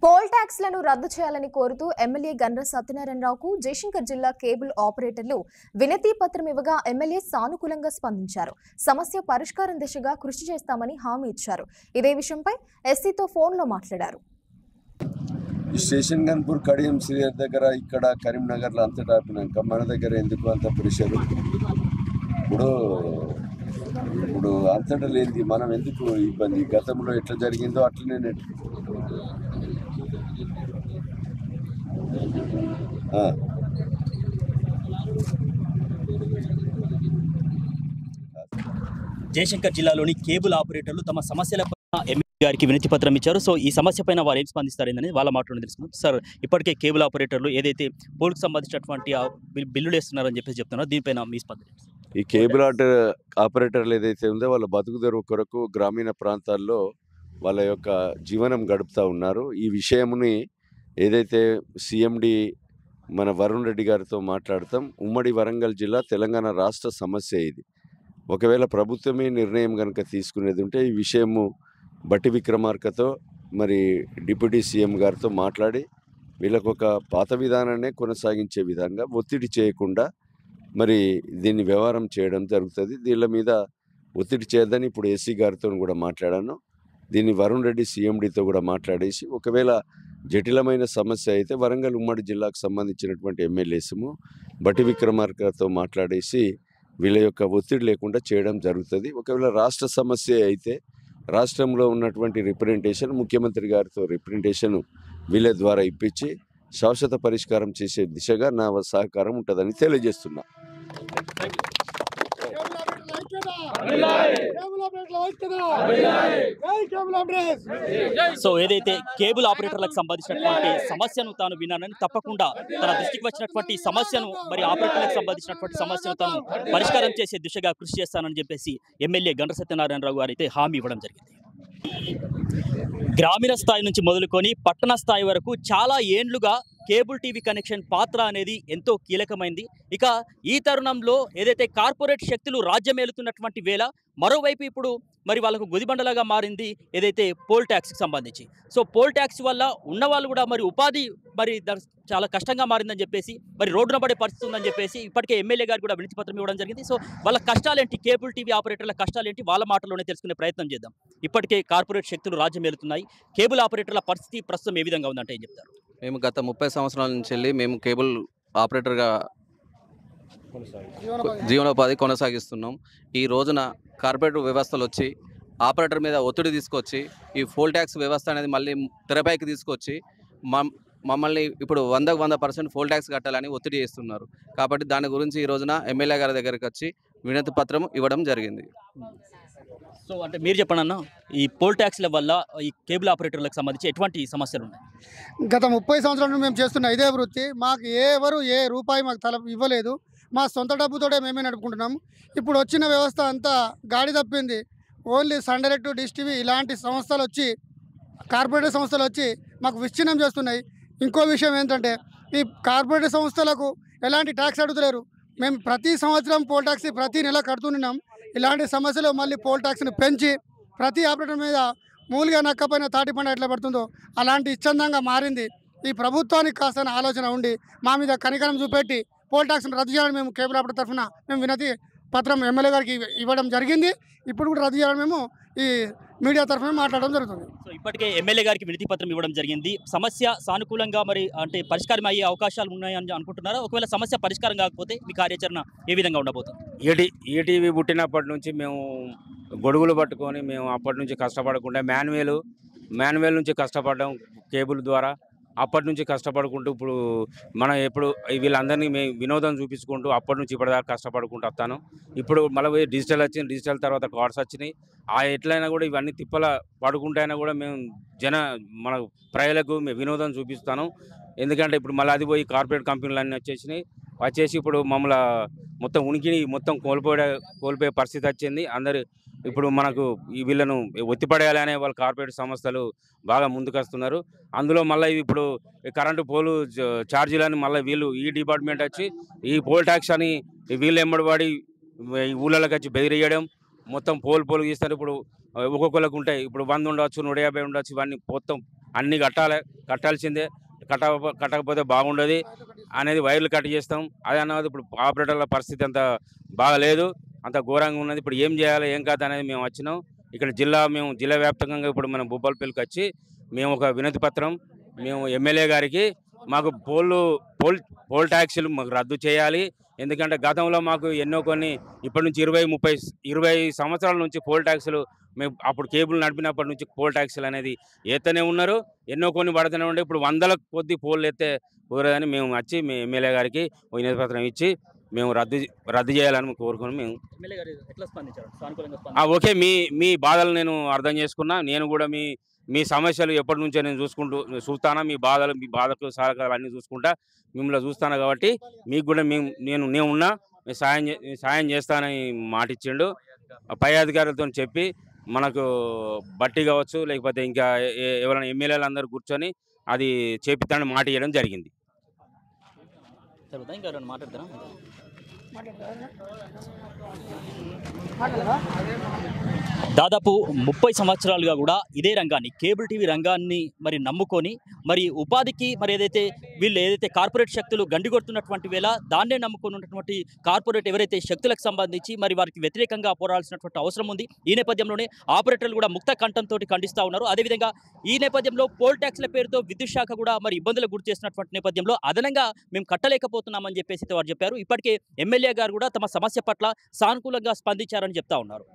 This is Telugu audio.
పోల్ ట్యాక్స్లను రద్దు చేయాలని కోరుతూ ఎమ్మెల్యే గండ్ర సత్యనారాయణరావుకు జయశంకర్ జిల్లా కేబుల్ ఆపరేటర్లు వినతి పత్రం ఇవ్వగా ఎమ్మెల్యే సానుకూలంగా స్పందించారు. సమస్య పరిష్కారం దిశగా కృషి చేస్తామని హామీ ఇచ్చారు. ఇదే విషయంపై ఎస్సీతో ఫోన్లో మాట్లాడారు. స్టేషన్ గన్పూర్ కడియం శ్రీయర్ దగ్గర ఇక్కడ కరీంనగర్లో అంతటా ఆపినాక మన దగ్గర ఎందుకు అంత ప్రెషరు? ఇప్పుడు అంతటా లేనిది మనం ఎందుకు ఇబ్బంది? గతంలో ఎట్లా జరిగిందో అట్లనే జయశంకర్ జిల్లాలోని కేబుల్ ఆపరేటర్లు తమ సమస్యలపై ఎమ్మెల్యే గారికి వినతి పత్రం ఇచ్చారు. సో ఈ సమస్యపైన వారు ఏం స్పందిస్తారని వాళ్ళ మాటలను తెలుసుకుందాం. సార్, ఇప్పటికే కేబుల్ ఆపరేటర్లు ఏదైతే పోల్కి సంబంధించినటువంటి బిల్లులు వేస్తున్నారని చెప్పేసి చెప్తున్నారో దీనిపైన మీ స్పందన? ఈ కేబుల్ ఆపరేటర్లు ఏదైతే ఉందో వాళ్ళ బతుకుదెరువు కొరకు గ్రామీణ ప్రాంతాల్లో వాళ్ళ యొక్క జీవనం గడుపుతూ ఉన్నారు. ఈ విషయముని ఏదైతే సిఎండి మన వరుణ్ రెడ్డి గారితో మాట్లాడతాం. ఉమ్మడి వరంగల్ జిల్లా తెలంగాణ రాష్ట్ర సమస్య ఇది. ఒకవేళ ప్రభుత్వమే నిర్ణయం కనుక తీసుకునేది ఉంటే ఈ విషయము బట్టి విక్రమార్కతో మరి డిప్యూటీ సీఎం గారితో మాట్లాడి వీళ్ళకు ఒక పాత విధానాన్ని కొనసాగించే విధంగా ఒత్తిడి చేయకుండా మరి దీన్ని వ్యవహారం చేయడం జరుగుతుంది. దీళ్ళ మీద ఒత్తిడి చేయద్దని ఇప్పుడు ఏసీ గారితో కూడా మాట్లాడాను. దీన్ని వరుణ్ రెడ్డి సిఎండితో కూడా మాట్లాడేసి ఒకవేళ జటిలమైన సమస్య అయితే వరంగల్ ఉమ్మడి జిల్లాకు సంబంధించినటువంటి ఎమ్మెల్యేసము బట్టి విక్రమార్కతో మాట్లాడేసి వీళ్ళ యొక్క ఒత్తిడి లేకుండా చేయడం జరుగుతుంది. ఒకవేళ రాష్ట్ర సమస్య అయితే రాష్ట్రంలో ఉన్నటువంటి రిప్రజెంటేషన్ ముఖ్యమంత్రి గారితో రిప్రజెంటేషన్ వీళ్ళ ద్వారా ఇప్పించి శాశ్వత పరిష్కారం చేసే దిశగా నా సహకారం ఉంటుందని తెలియజేస్తున్నా. సో ఏదైతే కేబుల్ ఆపరేటర్లకు సంబంధించినటువంటి సమస్యను తాను విన్నానని, తప్పకుండా తన దృష్టికి వచ్చినటువంటి సమస్యను మరి ఆపరేటర్లకు సంబంధించినటువంటి సమస్యను తాను పరిష్కారం చేసే దిశగా కృషి చేస్తానని చెప్పేసి ఎమ్మెల్యే గండ్ర సత్యనారాయణరావు గారు అయితే హామీ ఇవ్వడం జరిగింది. గ్రామీణ స్థాయి నుంచి మొదలుకొని పట్టణ స్థాయి వరకు చాలా ఏండ్లుగా కేబుల్ టీవీ కనెక్షన్ పాత్ర అనేది ఎంతో కీలకమైంది. ఇక ఈ తరుణంలో ఏదైతే కార్పొరేట్ శక్తులు రాజ్యమేలుతున్నటువంటి వేళ మరోవైపు ఇప్పుడు మరి వాళ్ళకు గుదిబండలాగా మారింది ఏదైతే పోల్ ట్యాక్స్కి సంబంధించి. సో పోల్ ట్యాక్స్ వల్ల ఉన్నవాళ్ళు కూడా మరి ఉపాధి మరి చాలా కష్టంగా మారిందని చెప్పేసి మరి రోడ్డున పడే పరిస్థితి ఉందని చెప్పేసి ఇప్పటికే ఎమ్మెల్యే గారు కూడా వినతి పత్రం ఇవ్వడం జరిగింది. సో వాళ్ళ కష్టాలేంటి, కేబుల్ టీవీ ఆపరేటర్ల కష్టాలేంటి, వాళ్ళ మాటల్లోనే తెలుసుకునే ప్రయత్నం చేద్దాం. ఇప్పటికే కార్పొరేట్ శక్తులు రాజ్యమేలుతున్నాయి. కేబుల్ ఆపరేటర్ల పరిస్థితి ప్రస్తుతం ఏ విధంగా ఉందంటే ఏం చెప్తారు? మేము గత 30 సంవత్సరాల నుంచి వెళ్ళి మేము కేబుల్ ఆపరేటర్గా జీవనోపాధి కొనసాగిస్తున్నాం. ఈ రోజున కార్పొరేట్ వ్యవస్థలు వచ్చి ఆపరేటర్ మీద ఒత్తిడి తీసుకొచ్చి ఈ పోల్ ట్యాక్స్ వ్యవస్థ అనేది మళ్ళీ తెరపైకి తీసుకొచ్చి మమ్మల్ని ఇప్పుడు 100% పోల్ ట్యాక్స్ కట్టాలని ఒత్తిడి చేస్తున్నారు. కాబట్టి దాని గురించి ఈ రోజున ఎమ్మెల్యే గారి దగ్గరికి వచ్చి వినతి పత్రం ఇవ్వడం జరిగింది. సో అంటే మీరు చెప్పండి అన్న, ఈ పోల్ ట్యాక్స్ల వల్ల ఈ కేబుల్ ఆపరేటర్లకు సంబంధించి ఎటువంటి సమస్యలు ఉన్నాయి? గత 30 సంవత్సరాల నుండి మేము చేస్తున్న ఇదే వృత్తి. మాకు ఏ రూపాయి మాకు ఇవ్వలేదు. మా సొంత డబ్బుతోటే మేమే నడుపుకుంటున్నాము. ఇప్పుడు వచ్చిన వ్యవస్థ అంతా గాడి తప్పింది. Only sun direct, dish TV ఇలాంటి సంస్థలు వచ్చి, కార్పొరేట్ సంస్థలు వచ్చి మాకు విచ్ఛిన్నం చేస్తున్నాయి. ఇంకో విషయం ఏంటంటే ఈ కార్పొరేట్ సంస్థలకు ఎలాంటి ట్యాక్స్ అడుగుతలేరు. మేము ప్రతి సంవత్సరం పోల్ ట్యాక్స్ ప్రతి నెల కడుతున్నాం. ఇలాంటి సమస్యలు మళ్ళీ పోల్ ట్యాక్స్ని పెంచి ప్రతి ఆపరేటర్ మీద మూలుగా నక్కపోయిన తాటి పంట ఎట్లా పడుతుందో అలాంటి ఇచ్చందంగా మారింది. ఈ ప్రభుత్వానికి కాస్త ఆలోచన ఉండి మా మీద కనికరం చూపెట్టి పోల్ ట్యాక్స్ని రద్దు చేయాలని మేము కేబుల్ ఆపరేటర్ తరఫున మేము వినతి పత్రం ఎమ్మెల్యే గారికి ఇవ్వడం జరిగింది. ఇప్పుడు కూడా రద్దు చేయాలని మేము ఈ మీడియా తరఫున మాట్లాడడం జరుగుతుంది. సో ఇప్పటికే ఎమ్మెల్యే గారికి వినతి పత్రం ఇవ్వడం జరిగింది. సమస్య సానుకూలంగా మరి అంటే పరిష్కారం అయ్యే అవకాశాలు ఉన్నాయని అనుకుంటున్నారా? ఒకవేళ సమస్య పరిష్కారం కాకపోతే మీ కార్యాచరణ ఏ విధంగా ఉండబోతుంది? ఈటీవీ పుట్టినప్పటి నుంచి మేము గొడుగులు పట్టుకొని మేము అప్పటి నుంచి కష్టపడకుండా మాన్యువల్ నుంచి కష్టపడడం కేబుల్ ద్వారా అప్పటి నుంచి కష్టపడుకుంటూ ఇప్పుడు మనం ఎప్పుడు వీళ్ళందరినీ మేము వినోదం చూపించుకుంటూ అప్పటి నుంచి ఇప్పటిదాకా కష్టపడుకుంటూ వస్తాను. ఇప్పుడు మళ్ళీ డిజిటల్ వచ్చింది, డిజిటల్ తర్వాత కార్డ్స్ వచ్చినాయి. ఎట్లయినా కూడా ఇవన్నీ తిప్పల పడుకుంటైనా కూడా మేము మన ప్రజలకు వినోదం చూపిస్తాను. ఎందుకంటే ఇప్పుడు మళ్ళీ అది పోయి కార్పొరేట్ కంపెనీలు అన్నీ వచ్చేసి ఇప్పుడు మమ్మల్ని మొత్తం ఉనికిని మొత్తం కోల్పోయే పరిస్థితి వచ్చింది. అందరు ఇప్పుడు మనకు వీళ్ళను ఒత్తిపడేయాలనే వాళ్ళ కార్పొరేట్ సంస్థలు బాగా ముందుకు వస్తున్నారు. అందులో మళ్ళీ ఇప్పుడు కరెంటు పోలు ఛార్జీలని మళ్ళీ వీళ్ళు ఈ డిపార్ట్మెంట్ వచ్చి ఈ పోల్ ట్యాక్స్ అని వీళ్ళు ఎంబడిపడి ఊళ్ళకి వచ్చి బెదిరియడం, మొత్తం పోలు గీస్తారు. ఇప్పుడు ఒక్కొక్కరికి ఉంటాయి, ఇప్పుడు 100 ఉండవచ్చు, 150 ఉండవచ్చు, ఇవన్నీ మొత్తం అన్నీ కట్టాల్సిందే, కట్టకపోతే బాగుండదు అనేది వైర్లు కట్ చేస్తాం. అదే అన్నది ఇప్పుడు ఆపరేటర్ల పరిస్థితి అంత బాగలేదు, అంత ఘోరంగా ఉన్నది. ఇప్పుడు ఏం చేయాలి ఏం కాదు అనేది మేము వచ్చినాం ఇక్కడ మేము జిల్లా వ్యాప్తంగా ఇప్పుడు మనం భూపాలపల్లికి వచ్చి మేము ఒక వినతి పత్రం మేము ఎమ్మెల్యే గారికి మాకు పోల్ ట్యాక్సీలు మాకు రద్దు చేయాలి. ఎందుకంటే గతంలో మాకు ఎన్నో కొన్ని ఇప్పటి నుంచి 20 సంవత్సరాల నుంచి పోల్ ట్యాక్సీలు మేము అప్పుడు కేబుల్ నడిపినప్పటి నుంచి పోల్ ట్యాక్సీలు అనేది ఎత్తనే ఉన్నారు. ఎన్నో కొన్ని పడుతూనే ఉండే. ఇప్పుడు వందల కొద్ది పోల్ ఎత్తే కుదరదని మేము వచ్చి మీ ఎమ్మెల్యే గారికి వినతి పత్రం ఇచ్చి మేము రద్దు చేయాలని కోరుకున్నాం. మేము ఓకే, మీ బాధలు నేను అర్థం చేసుకున్నా. నేను కూడా మీ సమస్యలు ఎప్పటి నుంచో నేను చూస్తానా, మీ బాధకు సహకారాలు అన్నీ చూసుకుంటా మిమ్మల్ని చూస్తాను. కాబట్టి మీకు కూడా నేను ఉన్నా, సాయం చేస్తానని మాట ఇచ్చిండు. పై అధికారులతో చెప్పి మనకు బట్టి కావచ్చు, లేకపోతే ఇంకా ఎవరైనా ఎమ్మెల్యేలు అందరూ కూర్చొని అది చేపిస్తానని మాట ఇవ్వడం జరిగింది. దాదాపు 30 సంవత్సరాలుగా కూడా ఇదే రంగాన్ని, కేబుల్ టీవీ రంగాన్ని మరి నమ్ముకొని మరి ఉపాధికి మరి ఏదైతే కార్పొరేట్ శక్తులు గండిగొడుతున్నటువంటి వేళ దాన్నే నమ్ముకొని ఉన్నటువంటి కార్పొరేట్ ఎవరైతే శక్తులకు సంబంధించి మరి వారికి వ్యతిరేకంగా పోరాడాల్సినటువంటి అవసరం ఉంది. ఈ నేపథ్యంలోనే ఆపరేటర్లు కూడా ముక్త కంఠంతో ఖండిస్తూ ఉన్నారు. అదేవిధంగా ఈ నేపథ్యంలో పోల్ ట్యాక్స్ల పేరుతో విద్యుత్ శాఖ కూడా మరి ఇబ్బందులకు గురి చేస్తున్నటువంటి నేపథ్యంలో అదనంగా మేము కట్టలేకపోతున్నామని చెప్పేసి వారు చెప్పారు. ఇప్పటికే ఎమ్మెల్యే గారు కూడా తమ సమస్య పట్ల సానుకూలంగా స్పందించారని చెప్తా ఉన్నారు.